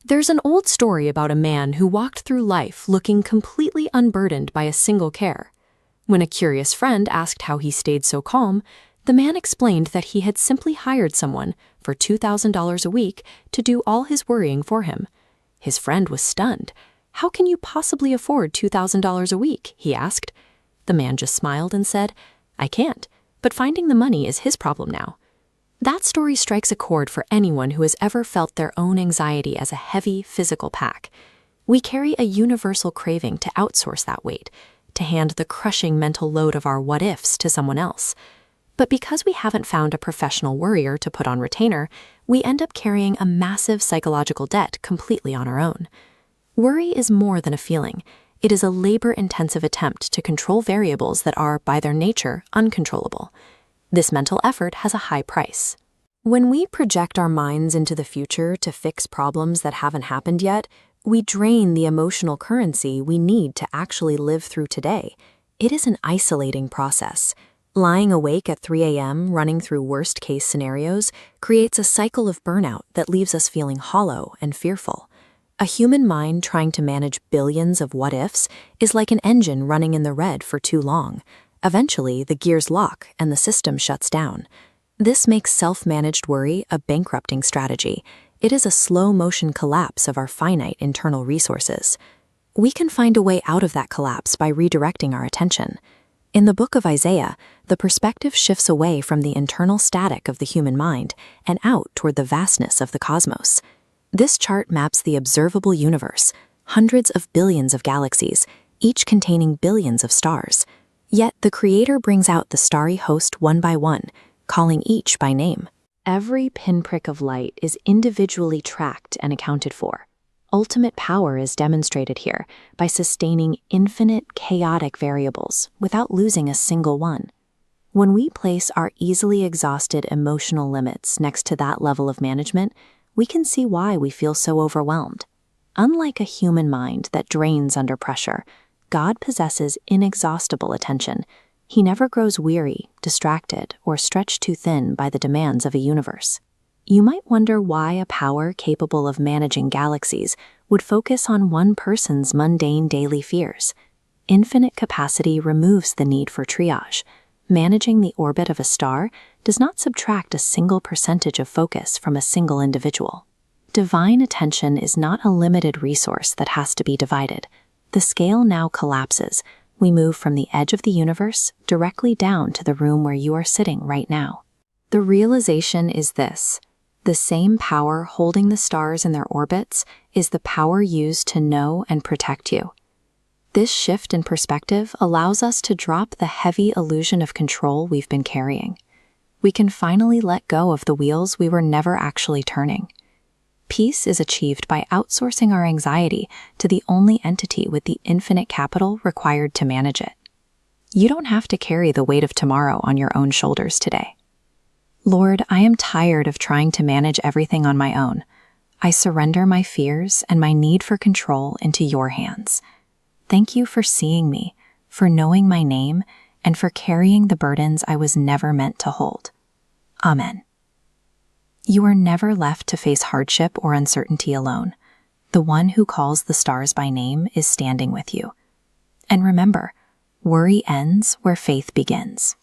There's an old story about a man who walked through life looking completely unburdened by a single care. When a curious friend asked how he stayed so calm, the man explained that he had simply hired someone for $2,000 a week to do all his worrying for him. His friend was stunned. "How can you possibly afford $2,000 a week?" he asked. The man just smiled and said, "I can't, but finding the money is his problem now." That story strikes a chord for anyone who has ever felt their own anxiety as a heavy physical pack. We carry a universal craving to outsource that weight, to hand the crushing mental load of our what-ifs to someone else. But because we haven't found a professional worrier to put on retainer, we end up carrying a massive psychological debt completely on our own. Worry is more than a feeling. It is a labor-intensive attempt to control variables that are, by their nature, uncontrollable. This mental effort has a high price. When we project our minds into the future to fix problems that haven't happened yet, we drain the emotional currency we need to actually live through today. It is an isolating process. Lying awake at 3 a.m., running through worst-case scenarios, creates a cycle of burnout that leaves us feeling hollow and fearful. A human mind trying to manage billions of what-ifs is like an engine running in the red for too long. Eventually, the gears lock and the system shuts down. This makes self-managed worry a bankrupting strategy. It is a slow-motion collapse of our finite internal resources. We can find a way out of that collapse by redirecting our attention. In the book of Isaiah, the perspective shifts away from the internal static of the human mind and out toward the vastness of the cosmos. This chart maps the observable universe, hundreds of billions of galaxies, each containing billions of stars. Yet the Creator brings out the starry host one by one, calling each by name. Every pinprick of light is individually tracked and accounted for. Ultimate power is demonstrated here by sustaining infinite chaotic variables without losing a single one. When we place our easily exhausted emotional limits next to that level of management, we can see why we feel so overwhelmed. Unlike a human mind that drains under pressure, God possesses inexhaustible attention. He never grows weary, distracted, or stretched too thin by the demands of a universe. You might wonder why a power capable of managing galaxies would focus on one person's mundane daily fears. Infinite capacity removes the need for triage. Managing the orbit of a star does not subtract a single percentage of focus from a single individual. Divine attention is not a limited resource that has to be divided. The scale now collapses. We move from the edge of the universe directly down to the room where you are sitting right now. The realization is this: the same power holding the stars in their orbits is the power used to know and protect you. This shift in perspective allows us to drop the heavy illusion of control we've been carrying. We can finally let go of the wheels we were never actually turning. Peace is achieved by outsourcing our anxiety to the only entity with the infinite capital required to manage it. You don't have to carry the weight of tomorrow on your own shoulders today. Lord, I am tired of trying to manage everything on my own. I surrender my fears and my need for control into your hands. Thank you for seeing me, for knowing my name, and for carrying the burdens I was never meant to hold. Amen. You are never left to face hardship or uncertainty alone. The one who calls the stars by name is standing with you. And remember, worry ends where faith begins.